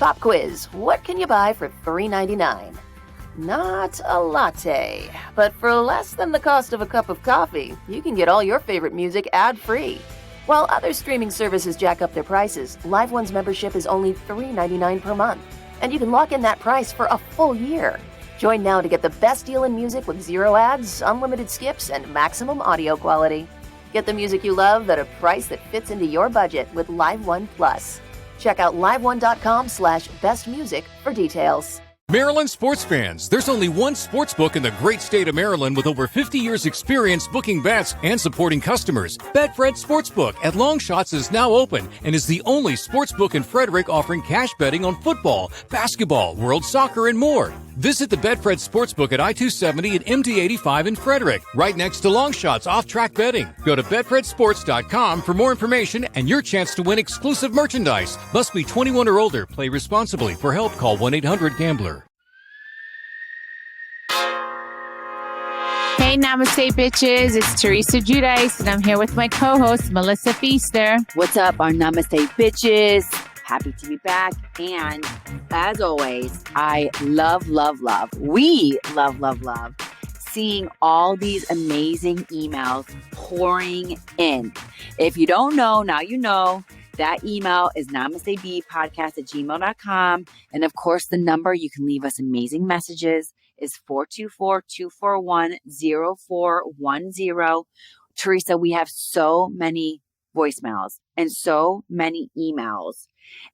Pop quiz. What can you buy for $3.99? Not a latte, but for less than the cost of a cup of coffee, you can get all your favorite music ad-free. While other streaming services jack up their prices, Live One's membership is only $3.99 per month, and you can lock in that price for a full year. Join now to get the best deal in music with 0 ads, unlimited skips, and maximum audio quality. Get the music you love at a price that fits into your budget with Live One Plus. Check out liveone.com/bestmusic for details. Maryland sports fans, there's only one sports book in the great state of Maryland with over 50 years experience booking bets and supporting customers. Betfred Sportsbook at Longshots is now open and is the only sportsbook in Frederick offering cash betting on football, basketball, world soccer, and more. Visit the Betfred Sportsbook at I-270 and MD-85 in Frederick, right next to Longshots off-track betting. Go to betfredsports.com for more information and your chance to win exclusive merchandise. Must be 21 or older. Play responsibly. For help, call 1-800-GAMBLER. Hey, Namaste, bitches. It's Teresa Giudice, and I'm here with my co-host, Melissa Feaster. What's up, our Namaste, bitches? Happy to be back. And as always, I love seeing all these amazing emails pouring in. If you don't know, now you know. That email is namastebpodcast@gmail.com. And of course, the number you can leave us amazing messages is 424-241-0410. Teresa, we have so many voicemails and so many emails.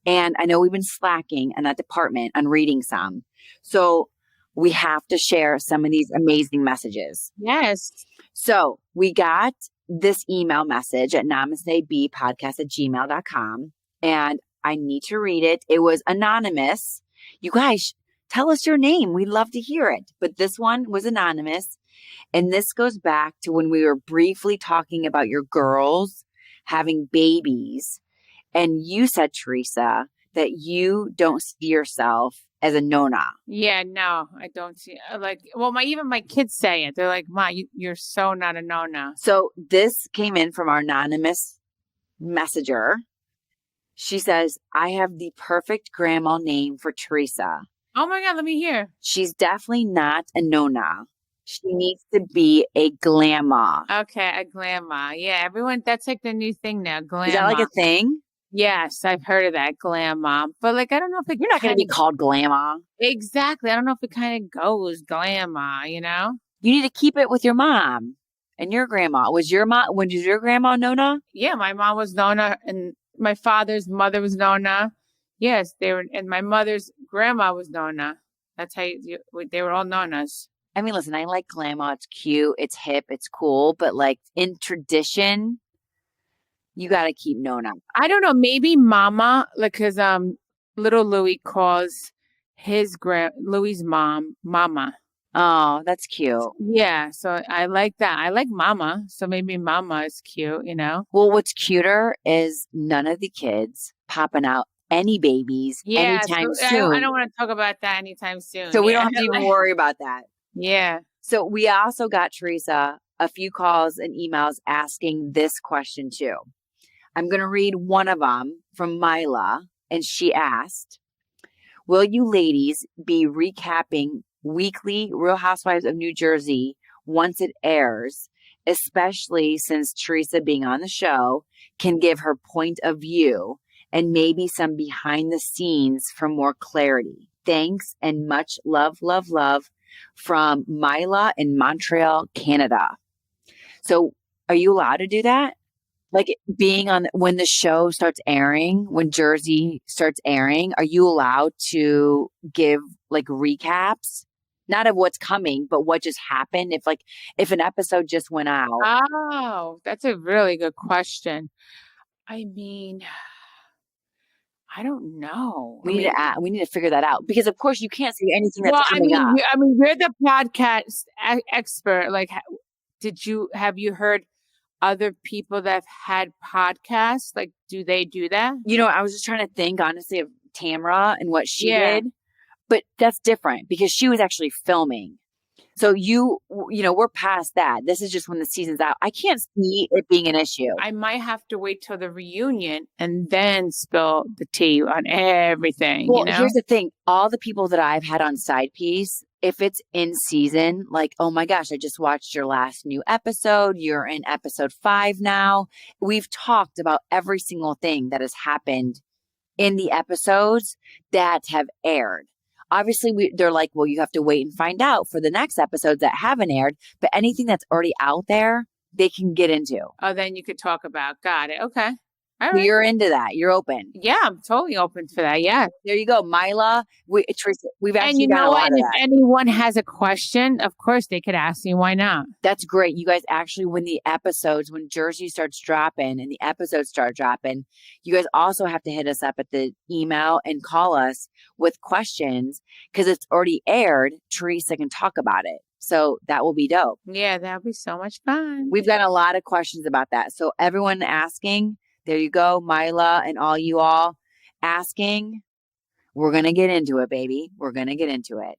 And I know we've been slacking in that department on reading some. So we have to share some of these amazing messages. Yes. So we got this email message at namastebpodcast@gmail.com. And I need to read it. It was anonymous. You guys, tell us your name. We'd love to hear it. But this one was anonymous. And this goes back to when we were briefly talking about your girls having babies. And you said, Teresa, that you don't see yourself as a nona. Yeah, no, I don't see even my kids say it. They're like, Ma, you're so not a nona. So this came in from our anonymous messenger. She says, I have the perfect grandma name for Teresa. Oh my God, let me hear. She's definitely not a nona. She needs to be a glamma. Okay, a glamma. Yeah, everyone, that's like the new thing now, glamma. Is that like a thing? Yes, I've heard of that, glamma. But like, I don't know if You're not going to be called glamma. Exactly. I don't know if it kind of goes glamma, you know? You need to keep it with your mom and your grandma. Was your grandma Nona? Yeah, my mom was Nona and my father's mother was Nona. Yes, and my mother's grandma was Nona. That's how they were all Nonas. I mean, listen, I like glamma. It's cute. It's hip. It's cool. But like in tradition, you got to keep Nona. I don't know. Maybe mama, like, cause little Louis calls Louis's mom, mama. Oh, that's cute. Yeah. So I like that. I like mama. So maybe mama is cute, you know? Well, what's cuter is none of the kids popping out any babies anytime soon. I don't want to talk about that anytime soon. So we don't have to even worry about that. Yeah. So we also got, Teresa, a few calls and emails asking this question too. I'm going to read one of them from Mila, and she asked, will you ladies be recapping weekly Real Housewives of New Jersey once it airs, especially since Teresa being on the show can give her point of view and maybe some behind the scenes for more clarity? Thanks and much love, love, love from Mila in Montreal, Canada. So are you allowed to do that? Like being on when the show starts airing, when Jersey starts airing, are you allowed to give like recaps? Not of what's coming, but what just happened. If an episode just went out. Oh, that's a really good question. I mean, I don't know. We need to figure that out because of course you can't say anything that's coming up. I mean, you're the podcast expert. Like, have you heard other people that have had podcasts? Like, do they do that? You know, I was just trying to think honestly of Tamra and what she did, but that's different because she was actually filming. So we're past that. This is just when the season's out. I can't see it being an issue. I might have to wait till the reunion and then spill the tea on everything, Well, here's the thing. All the people that I've had on Side Piece, if it's in season, like, oh my gosh, I just watched your last new episode. You're in episode 5 now. We've talked about every single thing that has happened in the episodes that have aired. Obviously, they're like, well, you have to wait and find out for the next episodes that haven't aired. But anything that's already out there, they can get into. Oh, then you could talk about. Got it. Okay. All So right. you're into that. You're open. Yeah, I'm totally open for that. Yeah. There you go. Myla, Teresa, we've And actually you got know a what? lot And of if that. anyone has a question, of course they could ask me. Why not? That's great. You guys actually, when Jersey starts dropping and the episodes start dropping, you guys also have to hit us up at the email and call us with questions because it's already aired. Teresa can talk about it. So that will be dope. Yeah, that would be so much fun. We've got a lot of questions about that. So everyone asking, there you go, Myla and all you all asking, we're going to get into it, baby. We're going to get into it.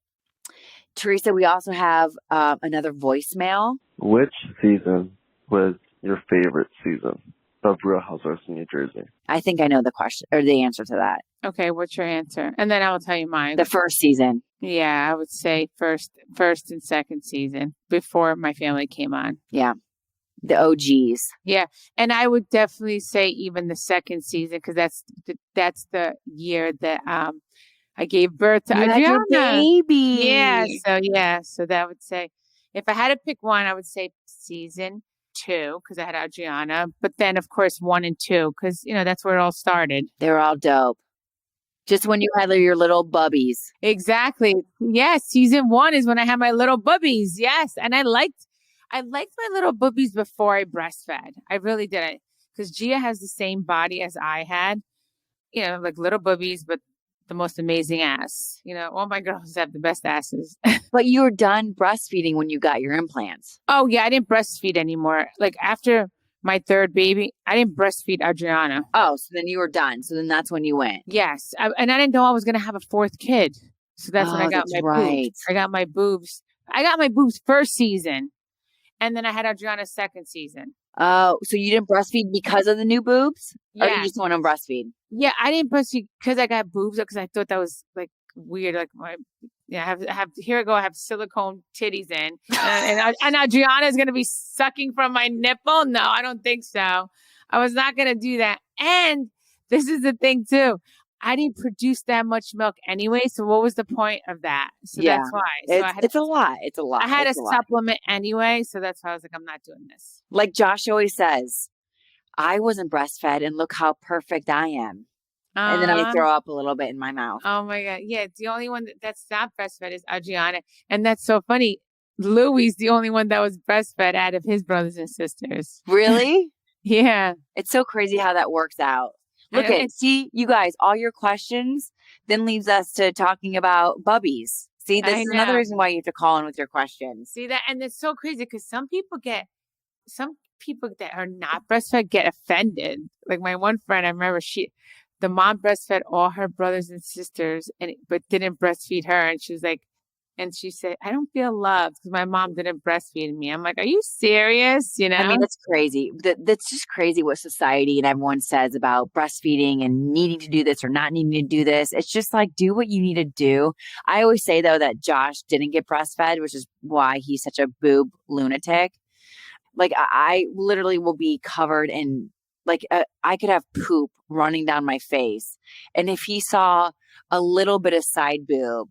Teresa, we also have another voicemail. Which season was your favorite season of Real Housewives of New Jersey? I think I know the question or the answer to that. Okay, what's your answer? And then I will tell you mine. The first season. Yeah, I would say first and second season before my family came on. Yeah. The OGs. Yeah, and I would definitely say even the second season because that's the year that I gave birth to You had your Adriana. baby. So that would say if I had to pick one, I would say season 2 because I had Adriana, but then of course 1 and 2 because that's where it all started. They're all dope. Just when you had your little bubbies. Exactly. Yes, season 1 is when I had my little bubbies. Yes, and I liked my little boobies before I breastfed. I really did it because Gia has the same body as I had, like little boobies, but the most amazing ass. All my girls have the best asses. But you were done breastfeeding when you got your implants. Oh yeah, I didn't breastfeed anymore. Like after my third baby, I didn't breastfeed Adriana. Oh, so then you were done. So then that's when you went. Yes, and I didn't know I was gonna have a 4th kid. So that's when I got my boobs. I got my boobs. I got my boobs first season. And then I had Adriana's second season. Oh, so you didn't breastfeed because of the new boobs? Yeah. Or you just want to breastfeed? Yeah, I didn't breastfeed because I got boobs because I thought that was like weird. Like I have here I go. I have silicone titties in, and Adriana is gonna be sucking from my nipple. No, I don't think so. I was not gonna do that. And this is the thing too. I didn't produce that much milk anyway, so what was the point of that? So that's why. So it's a lot. It's a lot. I had a supplement anyway, so that's why I was like, I'm not doing this. Like Josh always says, I wasn't breastfed, and look how perfect I am. And then I throw up a little bit in my mouth. Oh my God. Yeah, it's the only one that's not breastfed is Adriana. And that's so funny. Louie's the only one that was breastfed out of his brothers and sisters. Really? Yeah. It's so crazy how that works out. See, you guys, all your questions then leads us to talking about bubbies. See, this is another reason why you have to call in with your questions. See that? And it's so crazy because some people that are not breastfed get offended. Like my one friend, I remember the mom breastfed all her brothers and sisters but didn't breastfeed her. And she was like, and she said, I don't feel loved because my mom didn't breastfeed me. I'm like, are you serious? I mean, that's crazy. That's just crazy what society and everyone says about breastfeeding and needing to do this or not needing to do this. It's just like, do what you need to do. I always say, though, that Josh didn't get breastfed, which is why he's such a boob lunatic. Like, I literally will be covered in, like, I could have poop running down my face. And if he saw a little bit of side boob,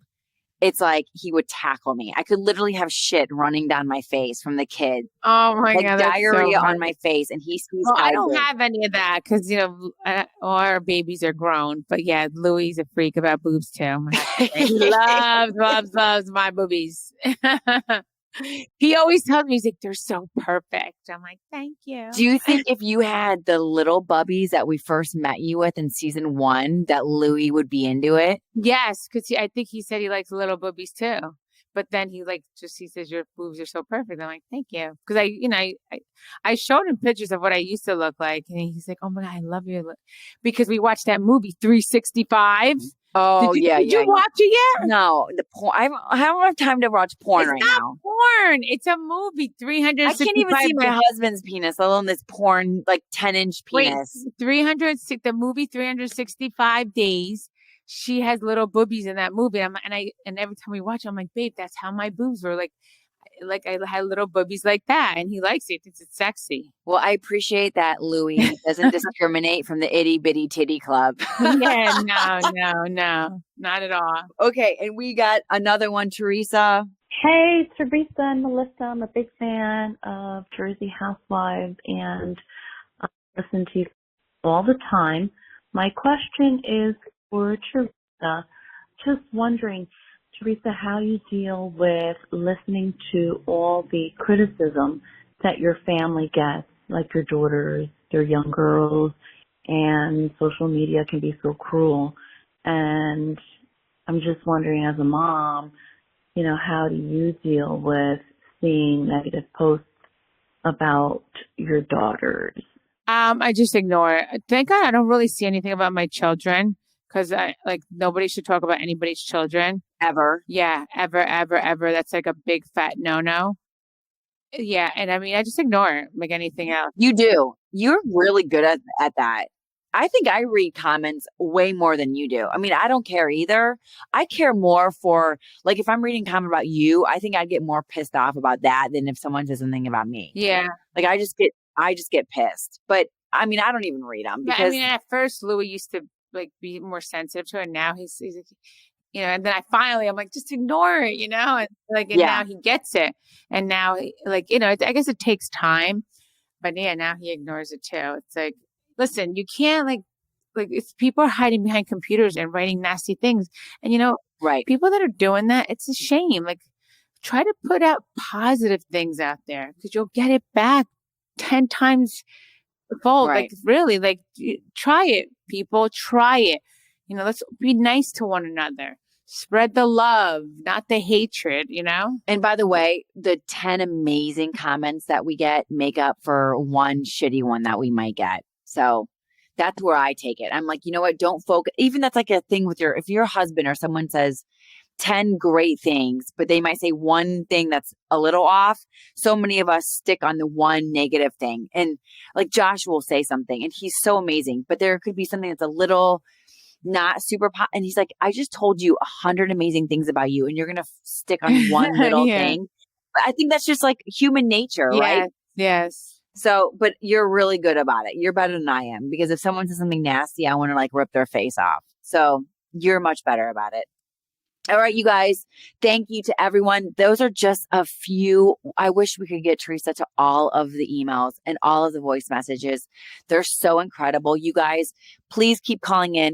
it's like he would tackle me. I could literally have shit running down my face from the kid. Oh my God. Diarrhea on my face. And he sees I don't have any of that because, all our babies are grown. But yeah, Louie's a freak about boobs too. He loves my boobies. He always tells me, he's like, they're so perfect. I'm like, thank you. Do you think if you had the little bubbies that we first met you with in season 1, that Louis would be into it? Yes, because I think he said he likes little boobies too. But then he says your boobs are so perfect. I'm like, thank you. Because I showed him pictures of what I used to look like. And he's like, oh my God, I love your look. Because we watched that movie 365. Oh, yeah, Did yeah. you watch it yet? No, the porn. I don't have time to watch porn It's right not now. porn. It's a movie. I can't even see my husband's penis, let alone this porn, like 10-inch penis. Wait, 306. The movie 365 Days. She has little boobies in that movie. And every time we watch, I'm like, babe, that's how my boobs were. Like I had little boobies like that, and he likes it. Thinks it's sexy. Well, I appreciate that Louis doesn't discriminate from the itty bitty titty club. Yeah, no, not at all. Okay, and we got another one, Teresa. Hey, Teresa and Melissa. I'm a big fan of Jersey Housewives and I listen to you all the time. My question is for Teresa. Just wondering, Teresa, how you deal with listening to all the criticism that your family gets, like your daughters, your young girls, and social media can be so cruel. And I'm just wondering, as a mom, how do you deal with seeing negative posts about your daughters? I just ignore it. Thank God I don't really see anything about my children because nobody should talk about anybody's children. Ever. Yeah, ever. That's like a big fat no. Yeah, and I mean, I just ignore it like anything else. You do. You're really good at that. I think I read comments way more than you do. I mean, I don't care either. I care more for, like, if I'm reading a comment about you, I think I'd get more pissed off about that than if someone says something about me. Yeah. Like, I just get pissed. But I mean, I don't even read them because I mean, at first Louis used to like be more sensitive to it. And now he's and then I'm like, just ignore it, and now he gets it. And now I guess it takes time, but yeah, now he ignores it too. It's like, listen, you can't like if people are hiding behind computers and writing nasty things, and right. people that are doing that, it's a shame. Like, try to put out positive things out there because you'll get it back 10 times fold. Right. Like, really, try it, people, try it. Let's be nice to one another. Spread the love, not the hatred, And by the way, the 10 amazing comments that we get make up for one shitty one that we might get. So that's where I take it. I'm like, you know what? Don't focus. Even that's like a thing with if your husband or someone says 10 great things, but they might say one thing that's a little off. So many of us stick on the one negative thing. And like Josh will say something and he's so amazing, but there could be something that's a little not super and he's like, I just told you 100 amazing things about you and you're gonna stick on one little thing. But I think that's just like human nature, right? Yes. So, but you're really good about it. You're better than I am because if someone says something nasty, I want to like rip their face off. So you're much better about it. All right, you guys, thank you to everyone. Those are just a few. I wish we could get Teresa to all of the emails and all of the voice messages. They're so incredible. You guys, please keep calling in.